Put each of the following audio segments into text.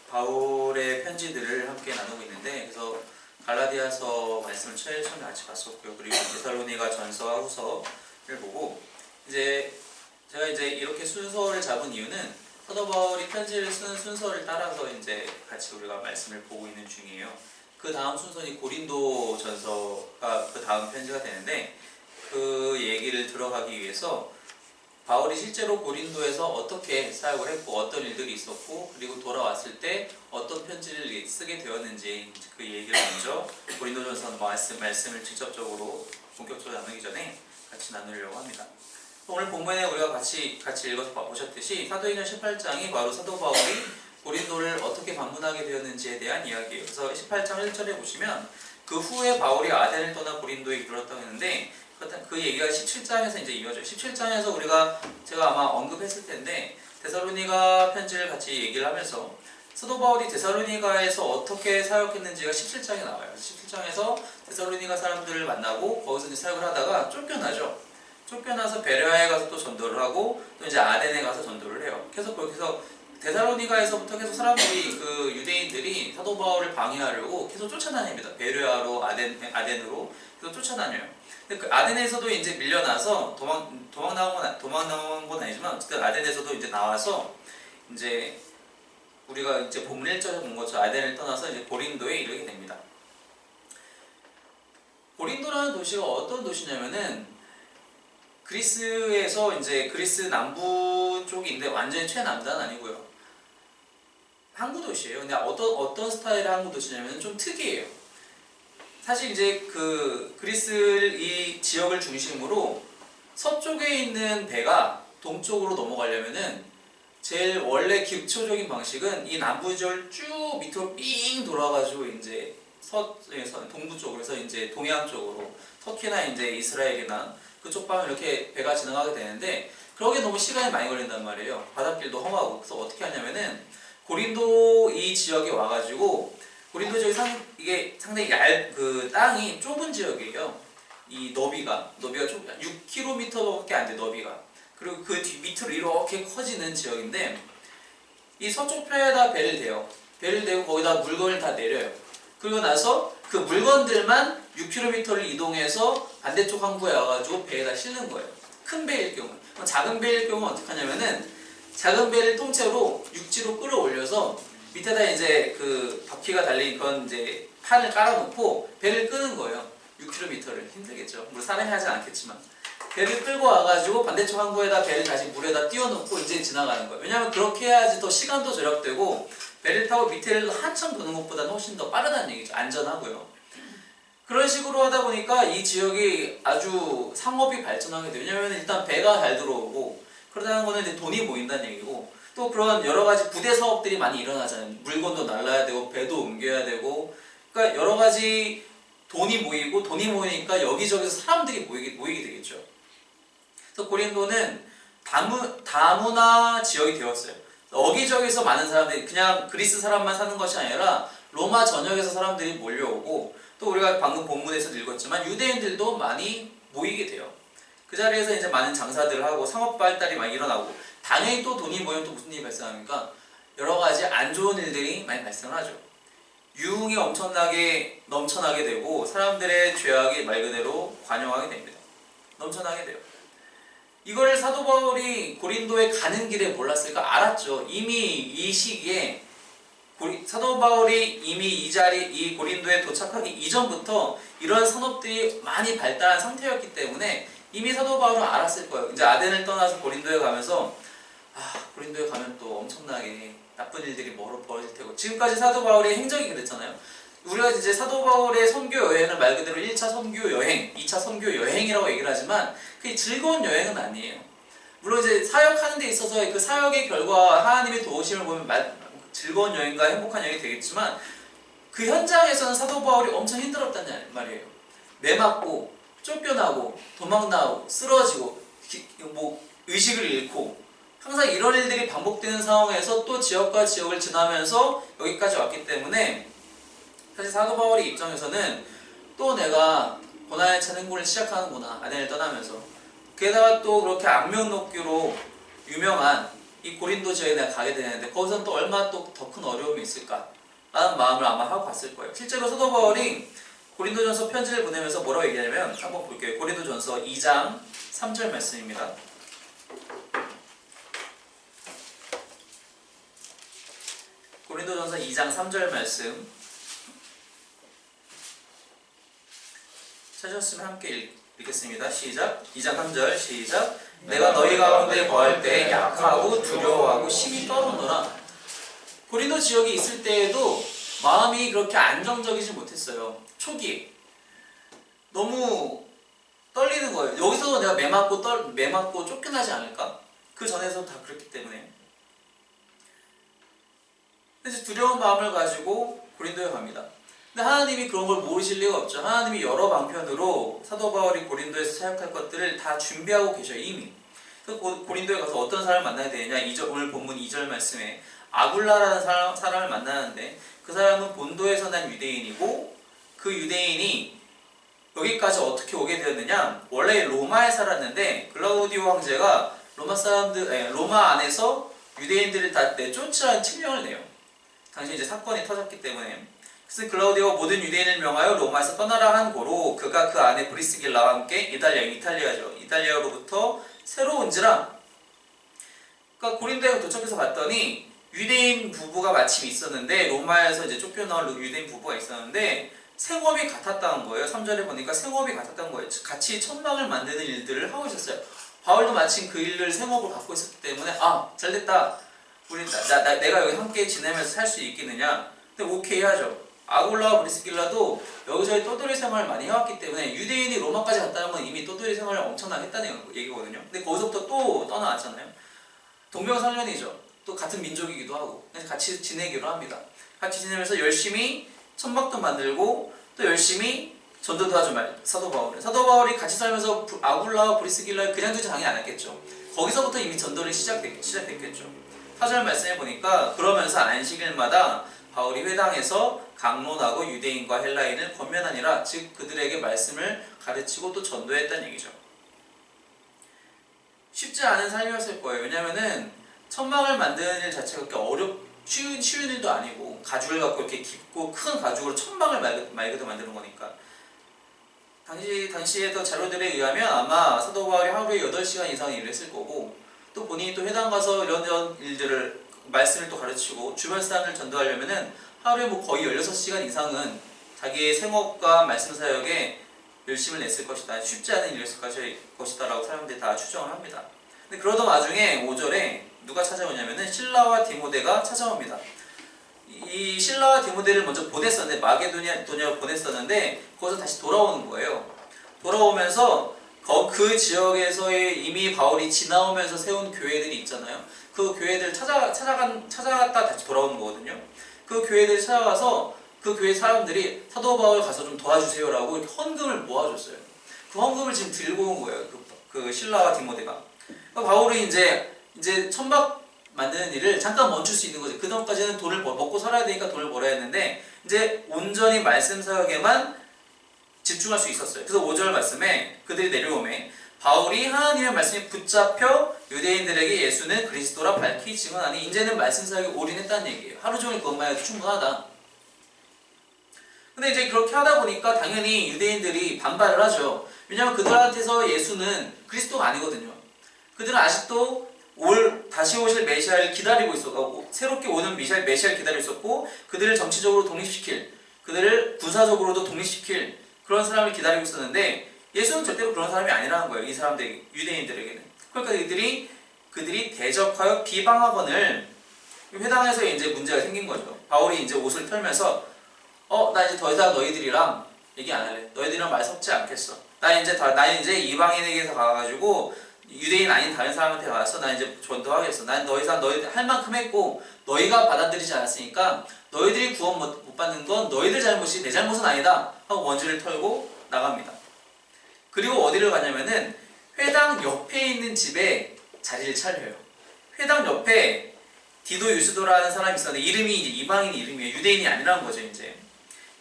바울의 편지들을 함께 나누고 있는데, 그래서 갈라디아서 말씀을 처음에 같이 봤었고요. 그리고 데살로니가 전서와 후서를 보고, 이제 제가 이제 이렇게 순서를 잡은 이유는 사도 바울이 편지를 쓰는 순서를 따라서 이제 같이 우리가 말씀을 보고 있는 중이에요. 그 다음 순서는 고린도 전서가 그 다음 편지가 되는데, 그 얘기를 들어가기 위해서 바울이 실제로 고린도에서 어떻게 사역을 했고 어떤 일들이 있었고 그리고 돌아왔을 때 어떤 편지를 쓰게 되었는지 그 얘기를 먼저 고린도전서 말씀을 직접적으로 본격적으로 나누기 전에 같이 나누려고 합니다. 오늘 본문에 우리가 같이 읽어서 보셨듯이 사도행전 18장이 바로 사도 바울이 고린도를 어떻게 방문하게 되었는지에 대한 이야기예요. 그래서 18장 1절에 보시면 그 후에 바울이 아덴을 떠나 고린도에 이르렀다고 했는데, 그 얘기가 17장에서 이제 이어져요. 17장에서 제가 아마 언급했을 텐데, 데살로니가 편지를 같이 얘기를 하면서 사도 바울이 데살로니가에서 어떻게 사역했는지가 17장에 나와요. 17장에서 데살로니가 사람들을 만나고 거기서 이제 사역을 하다가 쫓겨나죠. 쫓겨나서 베레아에 가서 또 전도를 하고 또 이제 아덴에 가서 전도를 해요. 계속 그래서 데살로니가에서부터 계속 사람들이 그 유대인들이 사도 바울을 방해하려고 계속 쫓아다닙니다. 베레아로 아덴으로 계속 쫓아다녀요. 근데 그 아덴에서도 이제 밀려나서 도망 나온 건 아니지만 어쨌든 아덴에서도 이제 나와서 이제 우리가 이제 본문 1절에 본 것처럼 아덴을 떠나서 이제 고린도에 이르게 됩니다. 고린도라는 도시가 어떤 도시냐면은 그리스에서 이제 그리스 남부 쪽인데 완전히 최남단은 아니고요. 항구 도시예요. 근데 어떤 스타일의 항구 도시냐면 좀 특이해요. 사실 이제 그 그리스 이 지역을 중심으로 서쪽에 있는 배가 동쪽으로 넘어가려면은 제일 원래 기초적인 방식은 이 남부지역을 쭉 밑으로 삥 돌아가지고 이제 동부 쪽으로 해서 이제 동양 쪽으로 터키나 이제 이스라엘이나 그쪽 방을 이렇게 배가 지나가게 되는데, 그러기에 너무 시간이 많이 걸린단 말이에요. 바닷길도 험하고. 그래서 어떻게 하냐면은 고린도 이 지역에 와가지고, 고린도 지역이 이게 상당히 그 땅이 좁은 지역이에요. 이 너비가 좀 6km밖에 안 돼, 너비가. 그리고 그 뒤 밑으로 이렇게 커지는 지역인데, 이 서쪽 편에다 배를 대고 거기다 물건을 다 내려요. 그리고 나서 그 물건들만 6km를 이동해서 반대쪽 항구에 와가지고 배에다 싣는 거예요. 큰 배일 경우. 작은 배일 경우는 어떻게 하냐면은 작은 배를 통째로 육지로 끌어올려서 밑에다 이제 그 바퀴가 달린 그런 이제 판을 깔아놓고 배를 끄는 거예요. 6km를. 힘들겠죠. 물론 사람이 하진 않겠지만. 배를 끌고 와가지고 반대쪽 항구에다 배를 다시 물에다 띄워놓고 이제 지나가는 거예요. 왜냐하면 그렇게 해야지 더 시간도 절약되고 배를 타고 밑에를 한참 도는 것보다는 훨씬 더 빠르다는 얘기죠. 안전하고요. 그런 식으로 하다 보니까 이 지역이 아주 상업이 발전하게 돼요. 왜냐하면 일단 배가 잘 들어오고, 그러다는 거는 이제 돈이 모인다는 얘기고, 또 그런 여러 가지 부대 사업들이 많이 일어나잖아요. 물건도 날라야 되고 배도 옮겨야 되고, 그러니까 여러 가지 돈이 모이니까 여기저기서 사람들이 모이게 되겠죠. 그래서 고린도는 다문화 지역이 되었어요. 여기저기서 많은 사람들이, 그냥 그리스 사람만 사는 것이 아니라 로마 전역에서 사람들이 몰려오고, 또 우리가 방금 본문에서도 읽었지만 유대인들도 많이 모이게 돼요. 그 자리에서 이제 많은 장사들을 하고 상업 발달이 많이 일어나고, 당연히 또 돈이 모이면 또 무슨 일이 발생합니까? 여러 가지 안 좋은 일들이 많이 발생하죠. 유흥이 엄청나게 넘쳐나게 되고 사람들의 죄악이 말 그대로 관영하게 됩니다. 넘쳐나게 돼요. 이걸 사도 바울이 고린도에 가는 길에 몰랐을까? 알았죠. 이미 이 시기에 사도 바울이 이미 이 고린도에 도착하기 이전부터 이런 산업들이 많이 발달한 상태였기 때문에 이미 사도 바울은 알았을 거예요. 이제 아덴을 떠나서 고린도에 가면서 고린도에 가면 또 엄청나게 나쁜 일들이 벌어질 테고, 지금까지 사도 바울의 행적이 그랬잖아요. 우리가 이제 사도 바울의 선교 여행을 말 그대로 1차 선교 여행, 2차 선교 여행이라고 얘기를 하지만 그게 즐거운 여행은 아니에요. 물론 이제 사역하는 데 있어서 그 사역의 결과 하나님의 도우심을 보면 즐거운 여행과 행복한 여행이 되겠지만, 그 현장에서는 사도 바울이 엄청 힘들었다는 말이에요. 매맞고 쫓겨나고 도망나고 쓰러지고 의식을 잃고, 항상 이런 일들이 반복되는 상황에서 또 지역과 지역을 지나면서 여기까지 왔기 때문에 사실 사도 바울의 입장에서는 또 내가 고난의 찬 행군을 시작하는구나, 아덴을 떠나면서. 게다가 또 그렇게 악명 높기로 유명한 이 고린도 지역에 내가 가게 되는데 거기서는 또 얼마나 또 더 큰 어려움이 있을까 라는 마음을 아마 하고 갔을 거예요. 실제로 사도 바울이 고린도전서 편지를 보내면서 뭐라고 얘기하냐면 한번 볼게요. 고린도전서 2장 3절 말씀입니다. 고린도전서 2장 3절 말씀 찾으셨으면 함께 읽겠습니다. 시작. 2장 3절 시작. 내가 너희 가운데 거할 때 약하고 두려워하고 심히 떨었노라. 고린도 지역에 있을 때에도 마음이 그렇게 안정적이지 못했어요. 초기에 너무 떨리는 거예요. 여기서도 내가 매 맞고 쫓겨나지 않을까? 그 전에도 다 그렇기 때문에. 그래서 두려운 마음을 가지고 고린도에 갑니다. 근데 하나님이 그런 걸 모르실 리가 없죠. 하나님이 여러 방편으로 사도 바울이 고린도에서 사역할 것들을 다 준비하고 계셔요. 이미. 그래서 고린도에 가서 어떤 사람을 만나야 되느냐. 오늘 본문 2절 말씀에 아굴라라는 사람을 만나는데 그 사람은 본도에서 난 유대인이고 그 유대인이 여기까지 어떻게 오게 되었느냐. 원래 로마에 살았는데 글라우디오 황제가 로마 안에서 유대인들을 다 내쫓으라는 칙령을 내요. 당시 이제 사건이 터졌기 때문에. 그래서 글라우디오가 모든 유대인을 명하여 로마에서 떠나라 한 고로 그가 그 안에 브리스길라와 함께 이탈리아로부터 새로 온지라. 그러니까 고린도에 도착해서 봤더니 유대인 부부가 마침 있었는데 로마에서 이제 쫓겨나온 유대인 부부가 있었는데 생업이 같았다는 거예요. 3절에 보니까 생업이 같았다는 거예요. 같이 천막을 만드는 일들을 하고 있었어요. 바울도 마침 그 일을 생업을 갖고 있었기 때문에 잘됐다. 내가 여기 함께 지내면서 살 수 있겠느냐. 근데 오케이 하죠. 아굴라와 브리스길라도 여기저기 떠돌이 생활을 많이 해왔기 때문에 유대인이 로마까지 갔다는 건 이미 떠돌이 생활을 엄청나게 했다는 얘기거든요. 근데 거기서부터 또 떠나왔잖아요. 동명상련이죠. 또 같은 민족이기도 하고 그래서 같이 지내기로 합니다. 같이 지내면서 열심히 천막도 만들고 또 열심히 전도도 하죠. 사도 바울이 같이 살면서 아굴라와 브리스길라를 그냥 두지 당연히 않았겠죠. 거기서부터 이미 전도를 시작됐겠죠. 4절 말씀해 보니까 그러면서 안식일마다 바울이 회당에서 강론하고 유대인과 헬라인을 권면하니라. 즉 그들에게 말씀을 가르치고 또 전도했다는 얘기죠. 쉽지 않은 삶이었을 거예요. 왜냐면은 천막을 만드는 일 자체가 그렇게 쉬운 일도 아니고 가죽을 갖고 이렇게 깊고 큰 가죽으로 천막을 말 그대로 만드는 거니까. 당시에 자료들에 의하면 아마 사도 바울이 하루에 8시간 이상 일을 했을 거고 또 본인이 또 회당 가서 이런 일들을 말씀을 또 가르치고 주변 사람들 전도하려면은 하루에 거의 16시간 이상은 자기의 생업과 말씀 사역에 열심을 냈을 것이다. 쉽지 않은 일이었을 것이다 라고 사람들이 다 추정을 합니다. 근데 그러던 와중에 5절에 누가 찾아오냐면은 실라와 디모데가 찾아옵니다. 이 실라와 디모데를 먼저 보냈었는데 마게도냐로 보냈었는데 거기서 다시 돌아오는 거예요. 돌아오면서 그 지역에서의 이미 바울이 지나오면서 세운 교회들이 있잖아요. 그 교회들 찾아갔다 다시 돌아오는 거거든요. 그 교회들 찾아가서 그 교회 사람들이 사도 바울 가서 좀 도와주세요라고 이렇게 헌금을 모아줬어요. 그 헌금을 지금 들고 온 거예요. 그 실라와 디모데가. 그러니까 바울이 이제 천막 만드는 일을 잠깐 멈출 수 있는 거죠. 그전까지는 돈을 먹고 살아야 되니까 돈을 벌어야 했는데 이제 온전히 말씀 사역에만 집중할 수 있었어요. 그래서 5절 말씀에 그들이 내려오매 바울이 하나님의 말씀에 붙잡혀 유대인들에게 예수는 그리스도라 밝히 증언하니 이제는 말씀 사역에 올인했다는 얘기예요. 하루 종일 그것만 해도 충분하다. 근데 이제 그렇게 하다 보니까 당연히 유대인들이 반발을 하죠. 왜냐하면 그들한테서 예수는 그리스도가 아니거든요. 그들은 아직도 다시 오실 메시아를 기다리고 있었고 새롭게 오는 메시아를 기다리고 있었고 그들을 정치적으로 독립시킬, 그들을 군사적으로도 독립시킬 그런 사람을 기다리고 있었는데 예수는 절대로 그런 사람이 아니라는 거예요. 이 사람들 유대인들에게는. 그러니까 그들이 대적하여 비방하거늘 회당에서 이제 문제가 생긴 거죠. 바울이 이제 옷을 털면서 나 이제 더 이상 너희들이랑 얘기 안 할래. 너희들이랑 말 섞지 않겠어. 나 이제 이방인에게서 가가지고 유대인 아닌 다른 사람한테 가서 나 이제 전도하겠어. 난 더 이상 너희들 할 만큼 했고 너희가 받아들이지 않았으니까 너희들이 구원 못 받는 건 너희들 잘못이 내 잘못은 아니다 하고 원죄를 털고 나갑니다. 그리고 어디를 가냐면은 회당 옆에 있는 집에 자리를 차려요. 회당 옆에 디도 유스도라는 사람이 있었는데 이름이 이제 이방인 이름이에요. 유대인이 아니라는 거죠. 이제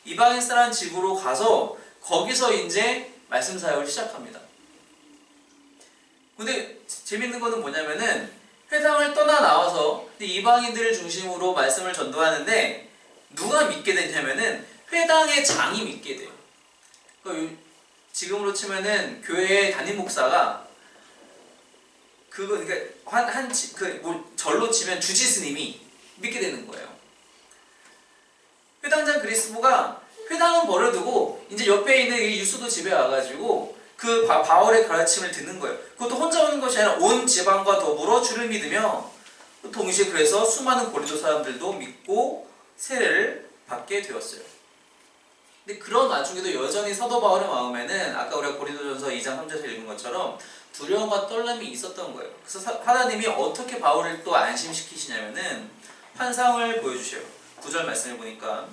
이방인 사람 집으로 가서 거기서 이제 말씀 사역을 시작합니다. 근데 재밌는 거는 뭐냐면은 회당을 떠나 나와서 이방인들을 중심으로 말씀을 전도하는데 누가 믿게 되냐면은 회당의 장이 믿게 돼요. 지금으로 치면은 교회의 담임 목사가 그러니까 절로 치면 주지스님이 믿게 되는 거예요. 회당장 그리스도가 회당은 버려두고 이제 옆에 있는 이 유수도 집에 와가지고 그 바울의 가르침을 듣는 거예요. 그것도 혼자 오는 것이 아니라 온 지방과 더불어 주를 믿으며 동시에 그래서 수많은 고린도 사람들도 믿고 세례를 받게 되었어요. 근데 그런 와중에도 여전히 사도 바울의 마음에는 아까 우리가 고린도전서 2장 3절에서 읽은 것처럼 두려움과 떨림이 있었던 거예요. 그래서 하나님이 어떻게 바울을 또 안심시키시냐면은 환상을 보여주셔요. 9절 말씀을 보니까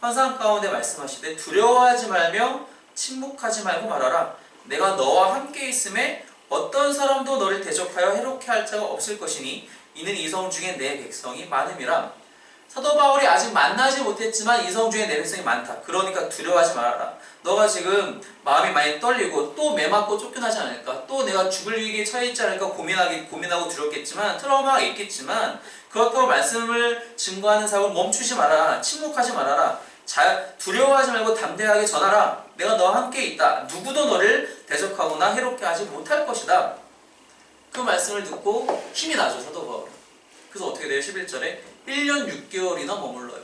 환상 가운데 말씀하시되 두려워하지 말며 침묵하지 말고 말하라. 내가 너와 함께 있음에 어떤 사람도 너를 대적하여 해롭게 할 자가 없을 것이니 이는 이성 중에 내 백성이 많음이라. 사도 바울이 아직 만나지 못했지만 이성 중에 내 백성이 많다. 그러니까 두려워하지 말아라. 너가 지금 마음이 많이 떨리고 또 매맞고 쫓겨나지 않을까? 또 내가 죽을 위기에 처해 있지 않을까? 고민하고 두렵겠지만 트라우마가 있겠지만 그렇다고 말씀을 증거하는 사역을 멈추지 말아라. 침묵하지 말아라. 두려워하지 말고 담대하게 전하라. 내가 너와 함께 있다. 누구도 너를 대적하거나 해롭게 하지 못할 것이다. 그 말씀을 듣고 힘이 나죠, 사도 바울. 그래서 어떻게 돼요? 11절에 1년 6개월이나 머물러요.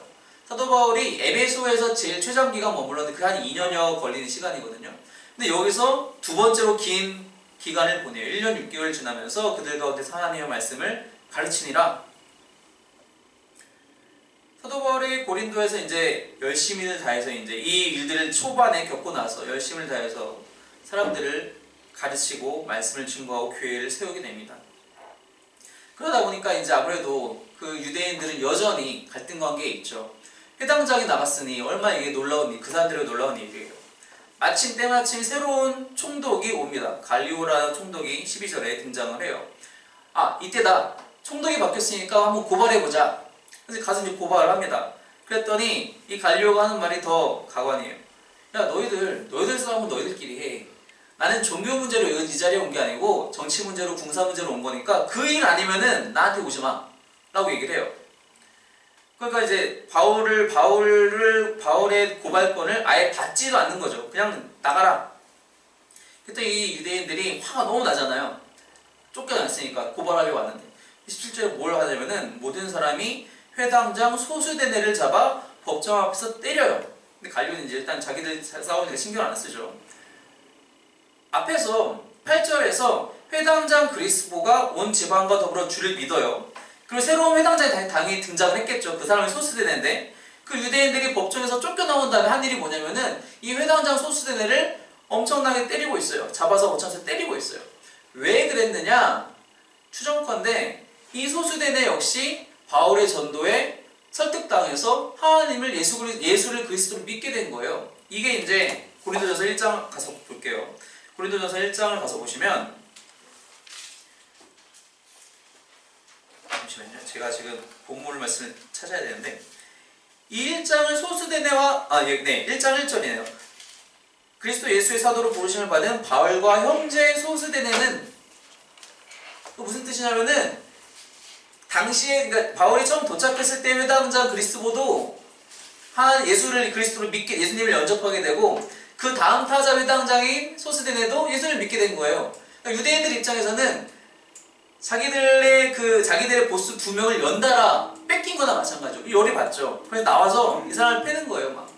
사도 바울이 에베소에서 제일 최장기간 머물렀는데 그 한 2년여 걸리는 시간이거든요. 근데 여기서 두 번째로 긴 기간을 보내요. 1년 6개월 지나면서 그들 가운데 하나님의 말씀을 가르치니라. 사도 바울이 고린도에서 이제 열심히를 다해서 이제 이 일들을 초반에 겪고 나서 열심을 다해서 사람들을 가르치고 말씀을 증거하고 교회를 세우게 됩니다. 그러다 보니까 이제 아무래도 그 유대인들은 여전히 갈등 관계에 있죠. 회당장이 나갔으니 얼마나 이게 놀라운 일, 그 사람들의 놀라운 일이에요. 마침 때마침 새로운 총독이 옵니다. 갈리오라는 총독이 12절에 등장을 해요. 아, 이때다. 총독이 바뀌었으니까 한번 고발해보자. 그래서 가서 이제 고발을 합니다. 그랬더니 이 갈리오가 하는 말이 더 가관이에요. 야, 너희들 싸움은 너희들끼리 해. 나는 종교 문제로 이 자리에 온 게 아니고 정치 문제로 군사 문제로 온 거니까 그 일 아니면은 나한테 오지 마. 라고 얘기를 해요. 그러니까 이제 바울의 고발권을 아예 받지도 않는 거죠. 그냥 나가라. 그때 이 유대인들이 화가 너무 나잖아요. 쫓겨났으니까 고발하려고 왔는데. 17절에 뭘 하냐면은 모든 사람이 회당장 소수대네를 잡아 법정 앞에서 때려요. 근데 갈리오는 이제 일단 자기들 싸우니까 신경 안 쓰죠. 앞에서 8절에서 회당장 그리스보가 온 지방과 더불어 주를 믿어요. 그리고 새로운 회당장이 당연히 등장을 했겠죠. 그 사람이 소수대네인데 그 유대인들이 법정에서 쫓겨나온 다음에 한 일이 뭐냐면은 이 회당장 소수대네를 엄청나게 때리고 있어요. 잡아서 법정에서 때리고 있어요. 왜 그랬느냐? 추정컨대 이 소수대네 역시 바울의 전도에 설득당해서 하나님을 예수를 그리스도로 믿게 된 거예요. 이게 이제 고린도전서 1장 가서 볼게요. 고린도전서 1장을 가서 보시면 잠시만요. 제가 지금 본문 말씀을 찾아야 되는데 이 1장을 소수대네와 1장 1절이네요. 그리스도 예수의 사도로 부르심을 받은 바울과 형제 소수대네는 무슨 뜻이냐면은 당시에 그러니까 바울이 처음 도착했을 때 회당장 그리스도도 예수를 그리스도로 믿게 예수님을 영접하게 되고 그 다음 타자 회당장인 소스데네도 예수를 믿게 된 거예요. 그러니까 유대인들 입장에서는 자기들의 보스 두 명을 연달아 뺏긴 거나 마찬가지죠. 열이 받죠. 그래서 나와서 이 사람을 패는 거예요, 막.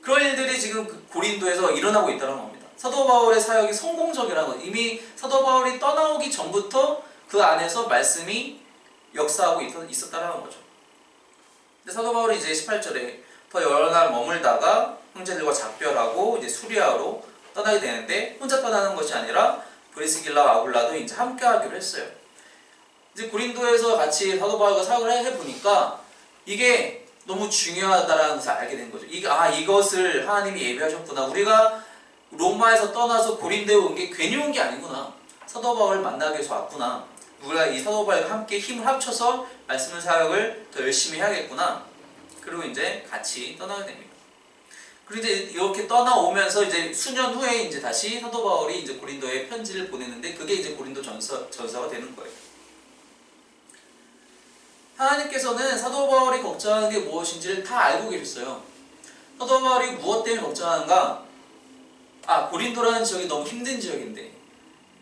그런 일들이 지금 고린도에서 일어나고 있다는 겁니다. 사도 바울의 사역이 성공적이라는 거. 이미 사도 바울이 떠나오기 전부터 그 안에서 말씀이 역사하고 있었다는 거죠. 근데 사도 바울이 이제 18절에 더 여러 날 머물다가 형제들과 작별하고 이제 수리아로 떠나게 되는데 혼자 떠나는 것이 아니라 브리스길라와 아굴라도 이제 함께 하기로 했어요. 이제 고린도에서 같이 사도 바울과 사역을 해보니까 이게 너무 중요하다라는 것을 알게 된 거죠. 이것을 하나님이 예비하셨구나. 우리가 로마에서 떠나서 고린도에 온 게 괜히 온 게 아니구나. 사도 바울을 만나기 위해서 왔구나. 우리가 이 사도 바울과 함께 힘을 합쳐서 말씀의 사역을 더 열심히 해야겠구나. 그리고 이제 같이 떠나게 됩니다. 그리고 이제 이렇게 떠나오면서 이제 수년 후에 이제 다시 사도 바울이 이제 고린도에 편지를 보내는데 그게 이제 고린도 전서가 되는 거예요. 하나님께서는 사도 바울이 걱정하는 게 무엇인지를 다 알고 계셨어요. 사도 바울이 무엇 때문에 걱정하는가? 고린도라는 지역이 너무 힘든 지역인데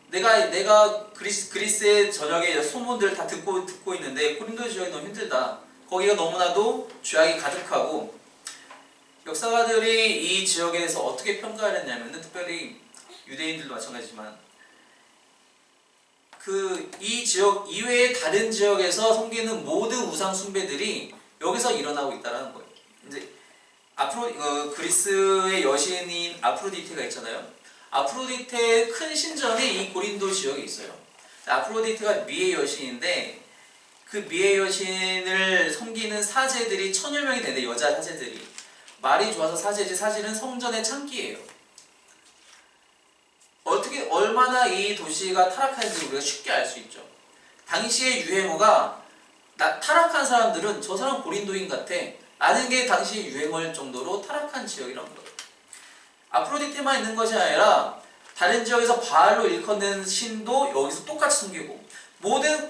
내가 그리스의 전역의 소문들을 다 듣고 있는데 고린도 지역이 너무 힘들다. 거기가 너무나도 죄악이 가득하고 역사가들이 이 지역에 대해서 어떻게 평가를 했냐면 특별히 유대인들도 마찬가지지만 이 지역 이외의 다른 지역에서 섬기는 모든 우상 숭배들이 여기서 일어나고 있다는 거예요. 이제 그리스의 여신인 아프로디테가 있잖아요. 아프로디테의 큰 신전이 이 고린도 지역에 있어요. 아프로디테가 미의 여신인데 그 미의 여신을 섬기는 사제들이 1000여 명이 되는데 여자 사제들이 말이 좋아서 사제지 사실은 성전의 창기예요. 얼마나 이 도시가 타락한지 우리가 쉽게 알 수 있죠. 당시의 유행어가 타락한 사람들은 저 사람 고린도인 같아 라는 게 당시의 유행어일 정도로 타락한 지역이란 거예요. 아프로디테만 있는 것이 아니라 다른 지역에서 바알로 일컫는 신도 여기서 똑같이 숨기고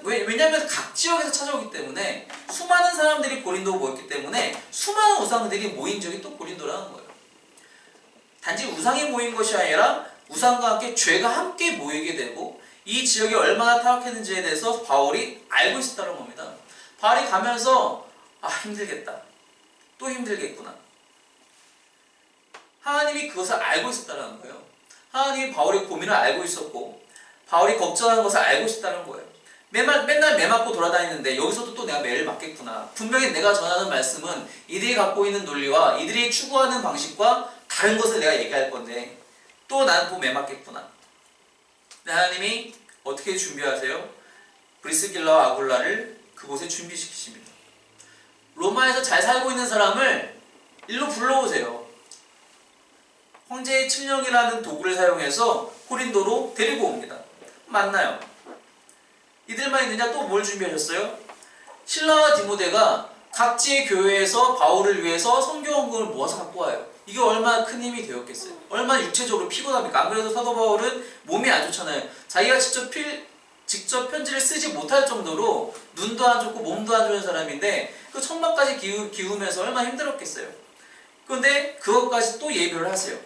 왜냐하면 각 지역에서 찾아오기 때문에 수많은 사람들이 고린도에 모였기 때문에 수많은 우상들이 모인 지역이 또 고린도라는 거예요. 단지 우상이 모인 것이 아니라 우상과 함께 죄가 함께 모이게 되고 이 지역이 얼마나 타락했는지에 대해서 바울이 알고 있었다는 겁니다. 바울이 가면서 힘들겠다. 또 힘들겠구나. 하나님이 그것을 알고 있었다는 거예요. 하나님이 바울의 고민을 알고 있었고 바울이 걱정하는 것을 알고 있었다는 거예요. 맨날 매 맞고 돌아다니는데 여기서도 또 내가 매를 맞겠구나. 분명히 내가 전하는 말씀은 이들이 갖고 있는 논리와 이들이 추구하는 방식과 다른 것을 내가 얘기할 건데 또 난 또 매 맞겠구나. 하나님이 어떻게 준비하세요? 브리스길라와 아굴라를 그곳에 준비시키십니다. 로마에서 잘 살고 있는 사람을 일로 불러오세요. 황제의 칙령이라는 도구를 사용해서 고린도로 데리고 옵니다. 만나요. 이들만 있느냐? 또 뭘 준비하셨어요? 실라와 디모데가 각지의 교회에서 바울을 위해서 선교원금을 모아서 갖고 와요. 이게 얼마나 큰 힘이 되었겠어요. 얼마나 육체적으로 피곤합니까? 안 그래도 사도 바울은 몸이 안 좋잖아요. 자기가 직접 편지를 쓰지 못할 정도로 눈도 안 좋고 몸도 안 좋은 사람인데 그 천막까지 기우면서 얼마나 힘들었겠어요. 그런데 그것까지 또 예비를 하세요.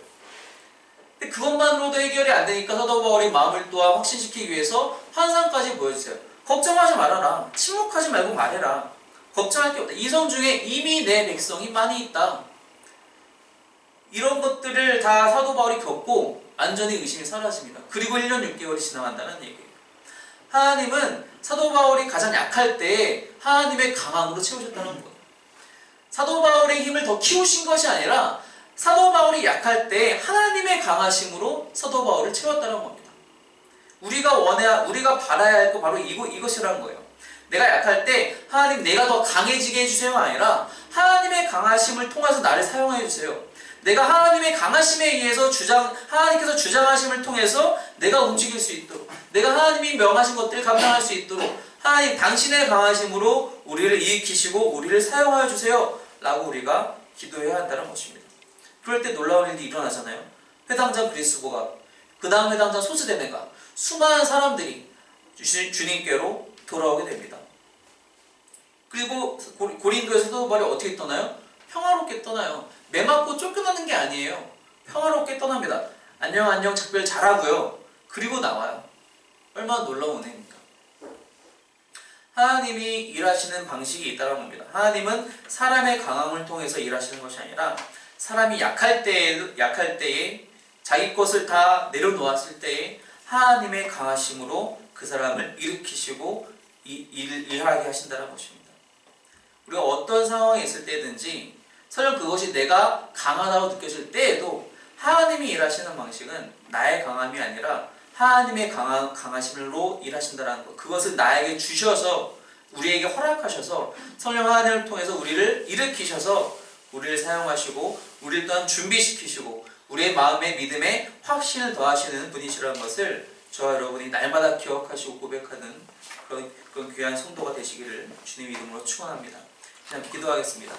근데 그것만으로도 해결이 안 되니까 사도 바울의 마음을 또한 확신시키기 위해서 환상까지 보여주세요. 걱정하지 말아라. 침묵하지 말고 말해라. 걱정할 게 없다. 이 성 중에 이미 내 백성이 많이 있다. 이런 것들을 다 사도 바울이 겪고 완전히 의심이 사라집니다. 그리고 1년 6개월이 지나간다는 얘기예요. 하나님은 사도 바울이 가장 약할 때에 하나님의 강함으로 채우셨다는 거예요. 사도 바울의 힘을 더 키우신 것이 아니라 사도 바울이 약할 때 하나님의 강하심으로 사도 바울을 채웠다는 겁니다. 우리가 바라야 할 거 바로 이것이라는 거예요. 내가 약할 때 하나님 내가 더 강해지게 해주세요가 아니라 하나님의 강하심을 통해서 나를 사용해 주세요. 내가 하나님의 강하심에 의해서 하나님께서 주장하심을 통해서 내가 움직일 수 있도록 내가 하나님이 명하신 것들을 감당할 수 있도록 하나님 당신의 강하심으로 우리를 일으키시고 우리를 사용하여 주세요 라고 우리가 기도해야 한다는 것입니다. 그럴 때 놀라운 일이 일어나잖아요. 회당장 그리스도가 그 다음 회당장 소스데네가 수많은 사람들이 주님께로 돌아오게 됩니다. 그리고 고린도에서 사도 바울이 어떻게 떠나요? 평화롭게 떠나요. 매 맞고 쫓겨나는 게 아니에요. 평화롭게 떠납니다. 안녕 작별 잘하고요. 그리고 나와요. 얼마나 놀라운 은혜입니까? 하나님이 일하시는 방식이 있다는 겁니다. 하나님은 사람의 강함을 통해서 일하시는 것이 아니라 사람이 약할 때에 자기 것을 다 내려놓았을 때에 하나님의 강하심으로 그 사람을 일으키시고 일하게 하신다는 것입니다. 우리가 어떤 상황에 있을 때든지 설령 그것이 내가 강하다고 느껴질 때에도 하나님이 일하시는 방식은 나의 강함이 아니라 하나님의 강하심으로 일하신다는 것. 그것을 나에게 주셔서 우리에게 허락하셔서 성령 하나님을 통해서 우리를 일으키셔서 우리를 사용하시고 우리를 또한 준비시키시고 우리의 마음의 믿음에 확신을 더하시는 분이시라는 것을 저와 여러분이 날마다 기억하시고 고백하는 그런 귀한 성도가 되시기를 주님 이름으로 축원합니다. 그냥 기도하겠습니다.